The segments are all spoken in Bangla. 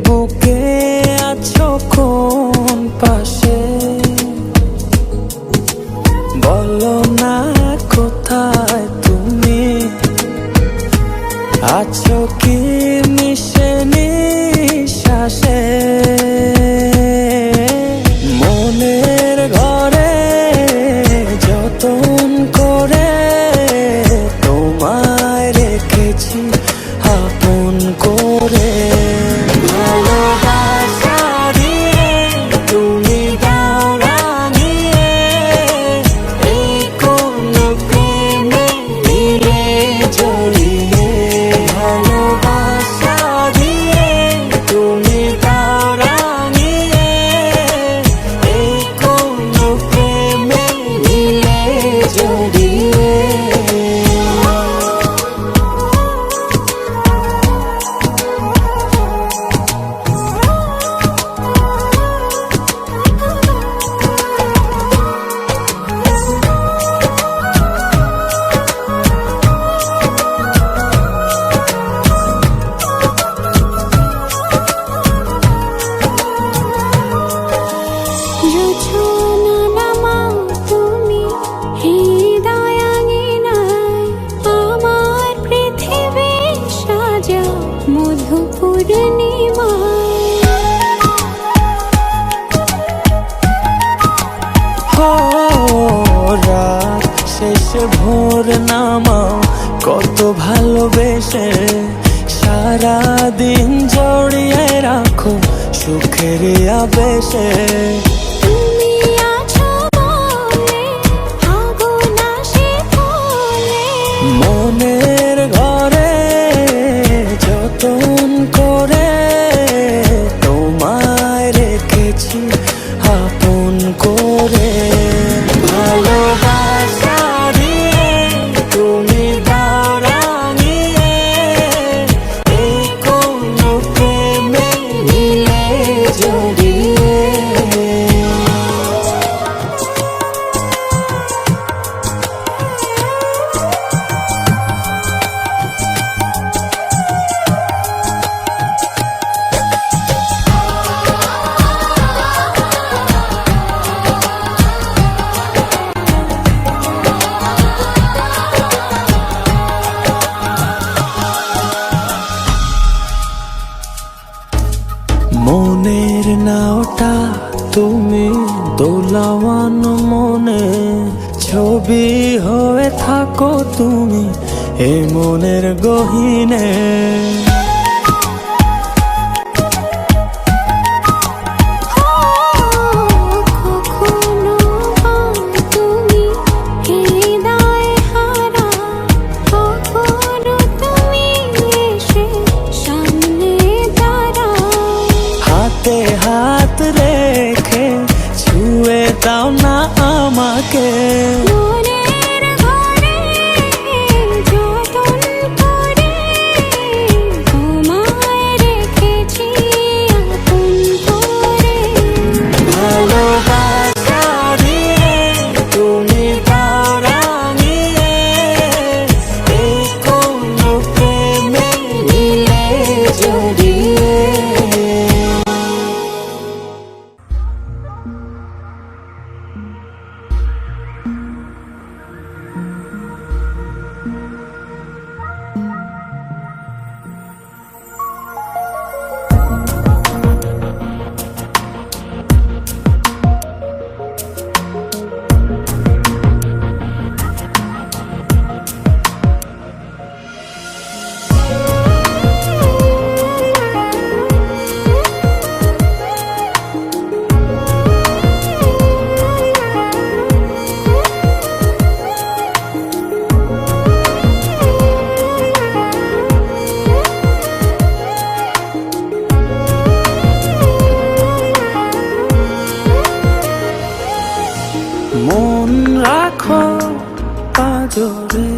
বুকে আছো কোন পাশে, বলো না কোথায় তুমি আছো কি মিশে নিঃশ্বাসে। মনের ঘরে যতন করে তোমায় রেখেছি আপন করে। ভালোবাসা দিয়ে তুমি দাও রাঙিয়ে, এই কোন প্রেমে দিলে জড়িয়ে। ভালোবাসা দিয়ে তুমি দাও রাঙিয়ে, এই কোন প্রেমে দিলে জড়িয়ে। রাত শেষে ভোর নামাও কত ভালোবেসে, সারাদিন জড়িয়ে রাখো সুখের আবেশে। মনের ঘরে যতন করে তোমায় রেখেছি আপন করে। ভালোবাসা দিয়ে তুমি দাও রাঙিয়ে, এই কোন প্রেমে দিলে জড়িয়ে। মনের নাওটা তুমি দোলাওয়ান মনে, ছবি হয়ে থাকো তুমি এ মনের গহীনে। হাতে হাত রেখে ছুঁয়ে দাও না আমাকে, মনের ঘরে যতন করে তোমায় রেখেছি আপন করে। ভালোবাসা দিয়ে তুমি দাও রাঙিয়ে, এই কোন প্রেমে দিলে জড়িয়ে। মন রাখো পাজরে,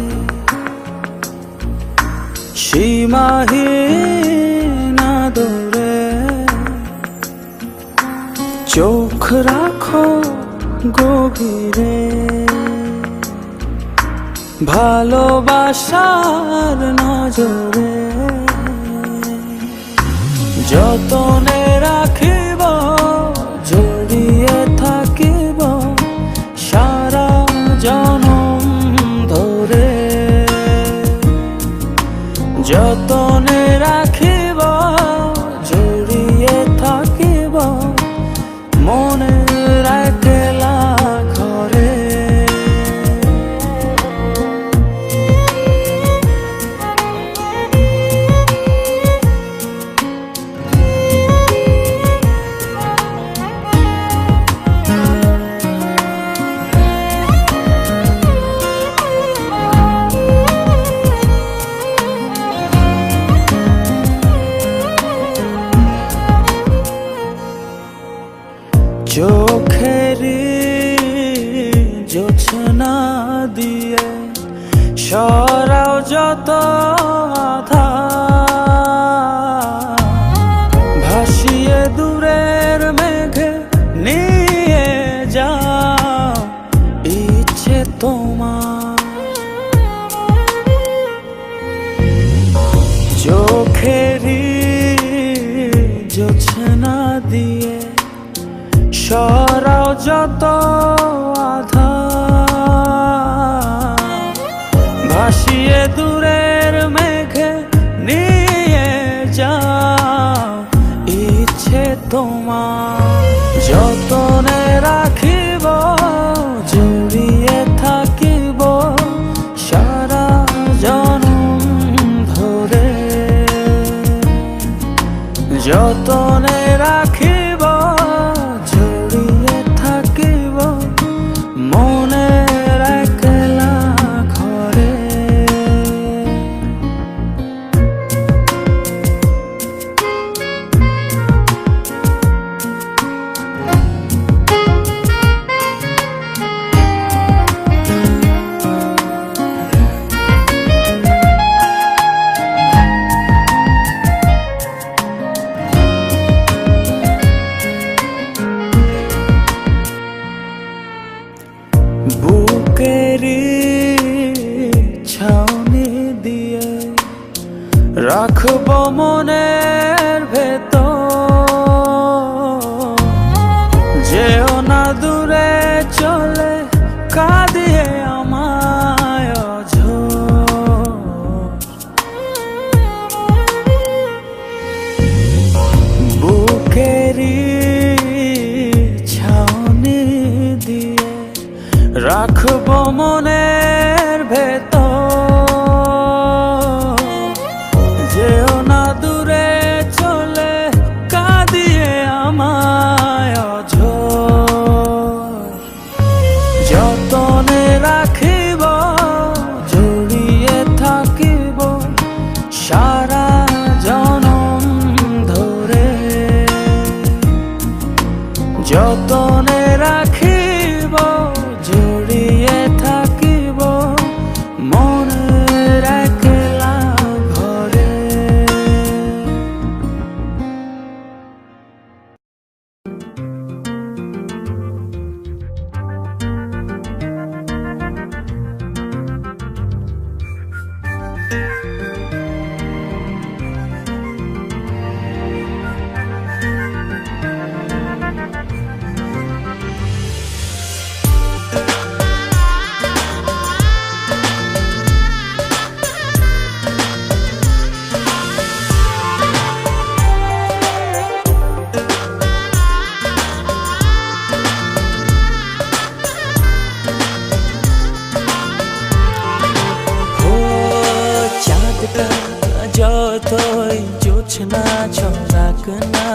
সীমাহীন আদরে, চোখ রাখো গভীরে, ভালোবাসার নজরে। যতনে রাখিব জড়িয়ে থাকিব সারা জনম ধরে, যতনে রাখিব জড়িয়ে থাকিব মনের একলা ঘরে। চোখেরই জোছনা দিয়ে সরাও যত আধার, ভাসিয়ে দূরের মেঘে নিয়ে যাও ইচ্ছে তোমার। চোখেরই জোছনা দিয়ে সরাও যত আধার, ভাসিয়ে দূরের মেঘে নিয়ে যাও ইচ্ছে তোমার। যতনে রাখিব জড়িয়ে থাকিব সারা জনম ধরে, যতনে রাখিব জড়িয়ে থাকিব মনের একলা ঘরে। বুকেরই ছাউনি দিয়ে রাখব মনের ভেতর, যেও না দূরে চলে কাঁদিয়ে আমায় অঝোর। বুকেরই ছাউনি দিয়ে রাখব মনের ভেতর, যেও না দূরে চলে কাঁদিয়ে আমায় অঝোর। যতনে রাখিব জড়িয়ে থাকিব সারা জনম ধরে, যতনে রাখিব জড়িয়ে থাকিব মনের একলা ঘরে। যতই জোছনা ছড়াক না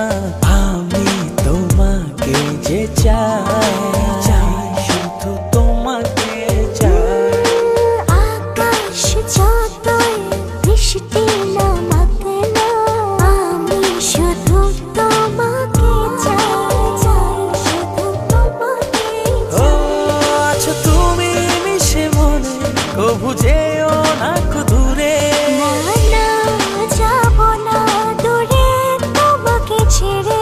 আমি তোমাকে যে চাই, শুধু তোমাকে চাই। আকাশ যতই বৃষ্টি নামাক না আমি শুধু তোমাকে চাই, শুধু তোমাকে ও আছো তুমি মিশে মনে, কভু যেও না দূরে। না যাব না দূরে তোমাকে ছেড়ে।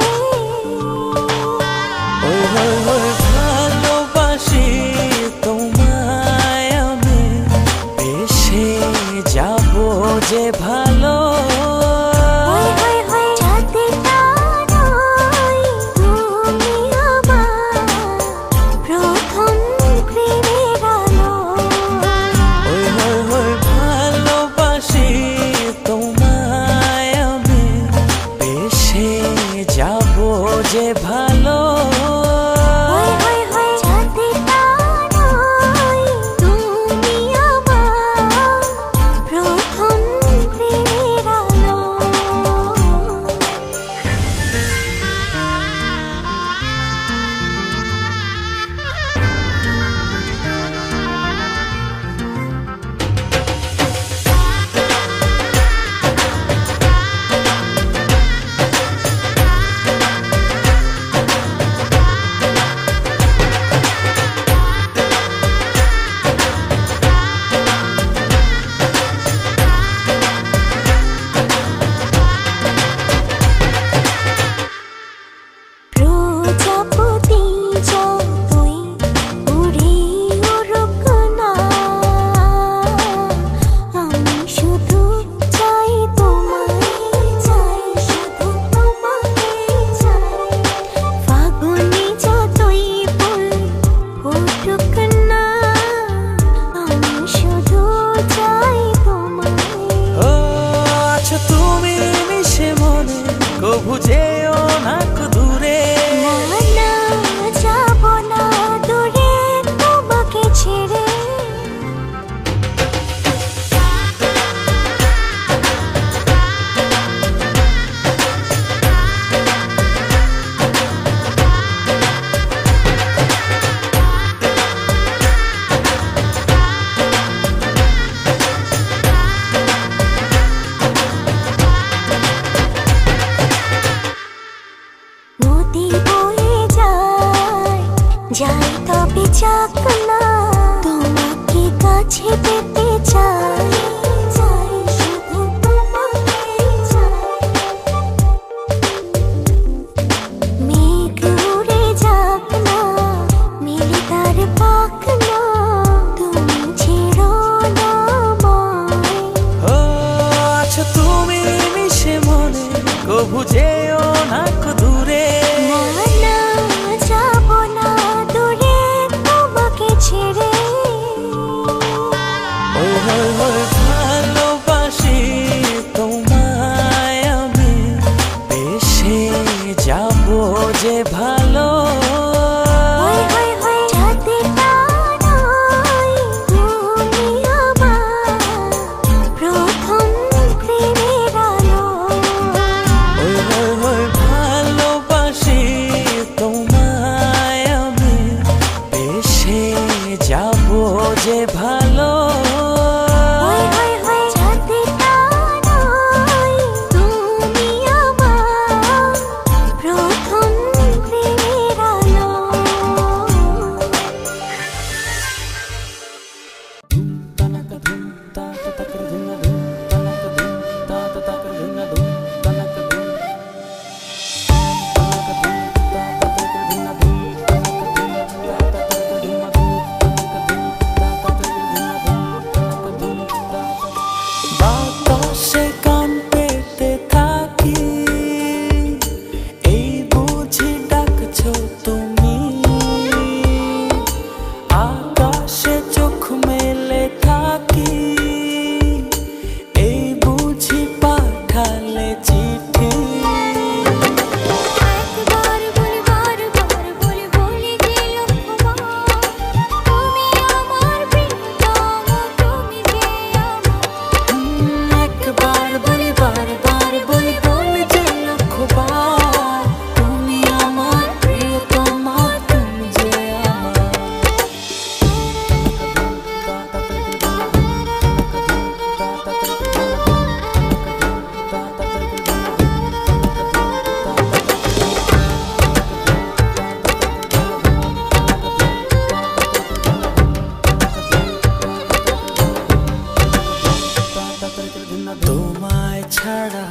যাবো যে ভালো। কভু যেও না দূরে, না যাব না দূরে তোমাকে ছেড়ে। যাই তবে যাক না, তোমাকে কাছে পেতে চাই, চাই শুধু তোমাকে চাই। মেঘ উড়ে যাক না, মিলে তার পাক না, তুমি ছেড়ো না আমায়। ও আছো তুমি মিশে মনে, কভু যেও না দূরে, ভালোবাসি তোমায় আমি বেশে যাবো যে ভালো। ভালোবাসি তোমায় আমি বেশে যাবো যে ভালো। তোমায় ছাড়া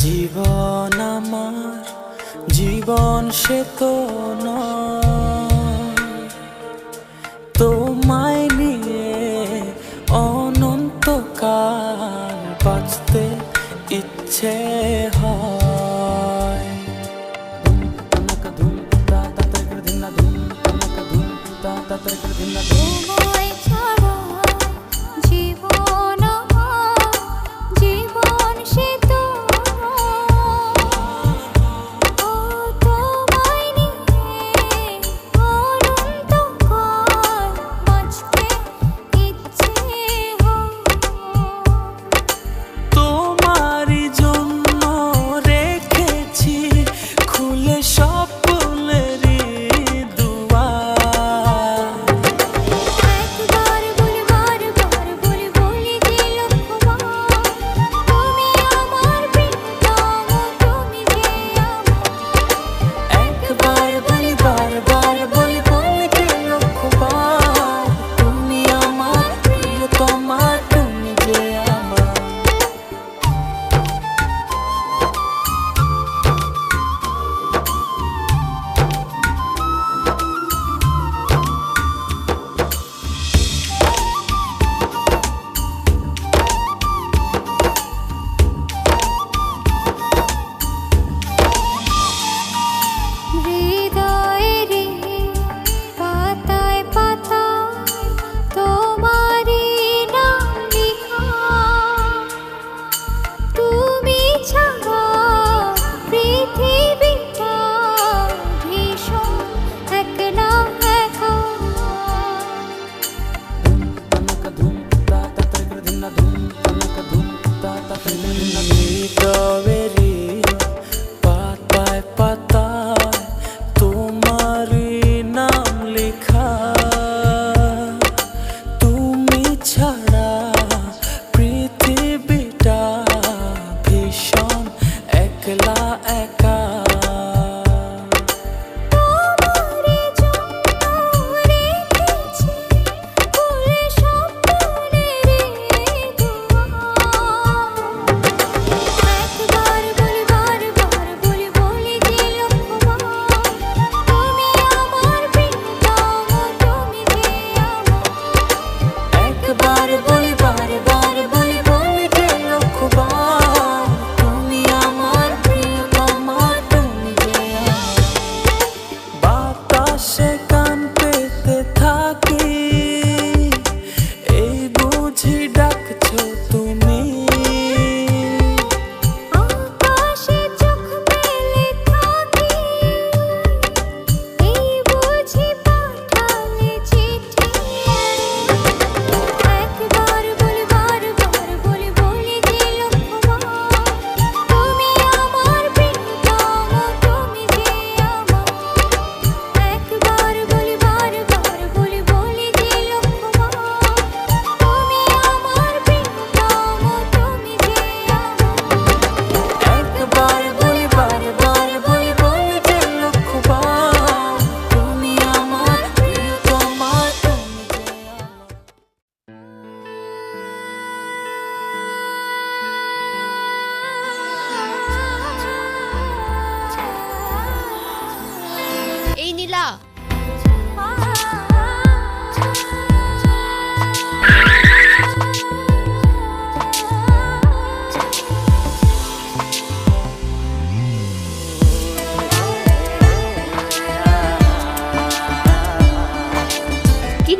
জীবন আমার, জীবন সে তো নয়। তোমায় নিয়ে অনন্তকাল বাঁচতে ইচ্ছে হয়। তোমায় ছাড়া জীবন আমার, জীবন সে তো নয়।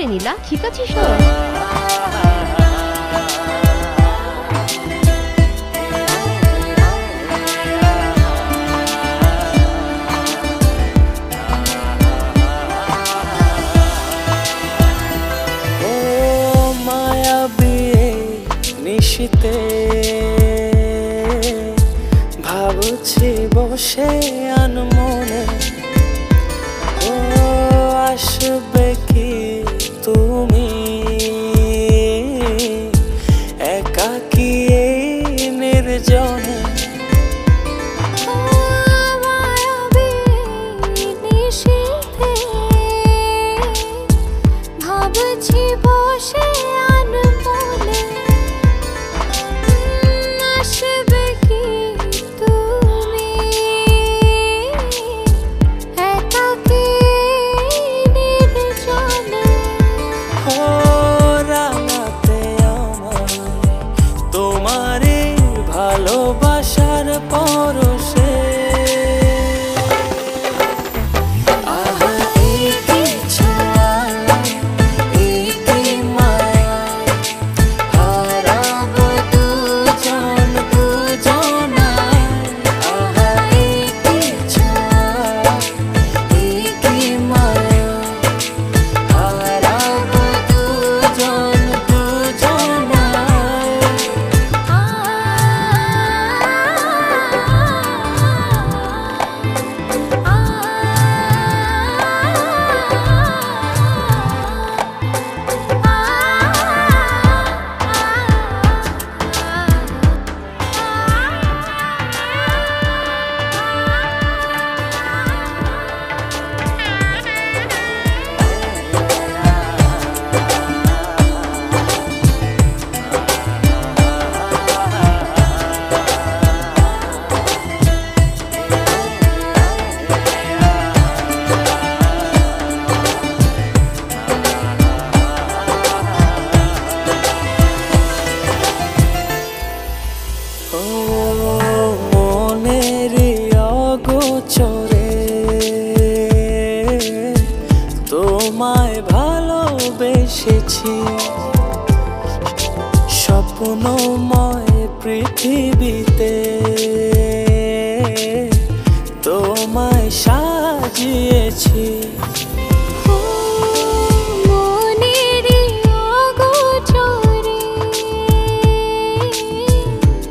নীলা, ঠিক আছিস তো? ও মায়াবী নিশিতে ভাবছি বসে আনমনে, ও আসবে কি তুমি একাকী এই নির্জনে। মায়াবী নিশীথে ভাবছি বসে আনমনে, আসবে কি তুমি একাকী নির্জনে। ও রাঙাতে আমায় তোমারই ভালোবাসার পরশে, আহা এই কি ছোঁয়া, এই কি মায়া, হারাবো দুজন দুজনায়। আহা এই কি ছোঁয়া, এই কি মায়া, হারাবো দুজন দুজনায়। ও মনের অগোচরে তোমায় ভালোবেসেছি, স্বপ্নময় পৃথিবীতে তোমায় সাজিয়েছি। মনের অগোচরে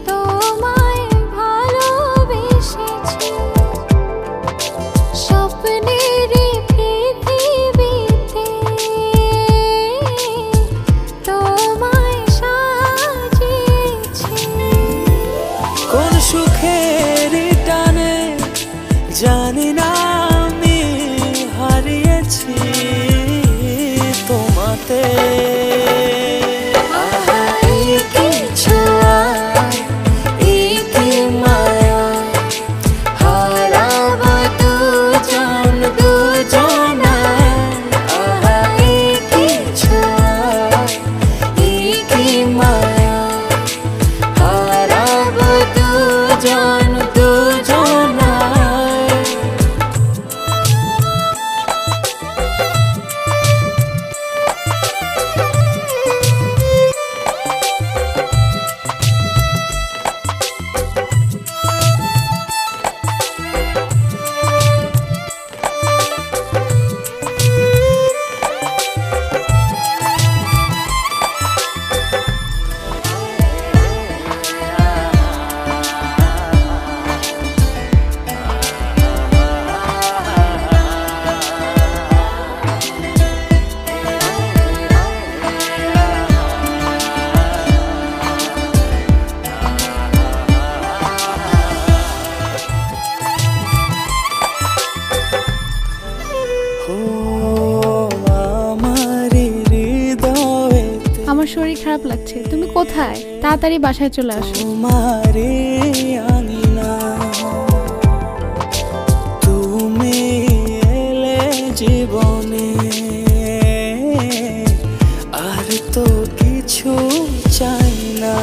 তোমায় ভালোবেসেছি, স্বপ্নের পৃথিবীতে তোমায় সাজিয়েছি। কোন সুখের টানে জানি না আমি হারিয়েছি তোমাতে। আহা এই কি ছোঁয়া, এই কি মায়া, হারাবো দুজন দুজনায়। আহা এই কি ছোঁয়া, এই কি মায়া, হারাবো দুজন দুজনায়। আমার শরীর খারাপ লাগছে, তুমি কোথায়? তাড়াতাড়ি বাসায় চলে আসো। তোমারে আঙিনা তুমি এলে জীবনে, আর তো কিছু চাই না।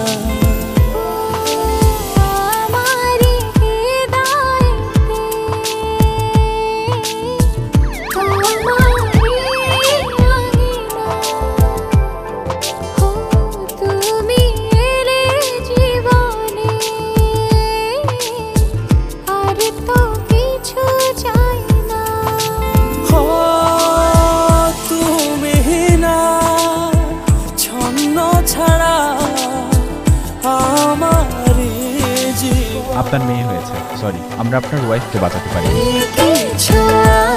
আমরা আপনার ওয়াইফকে বাঁচাতে পারি। কি ছোঁয়া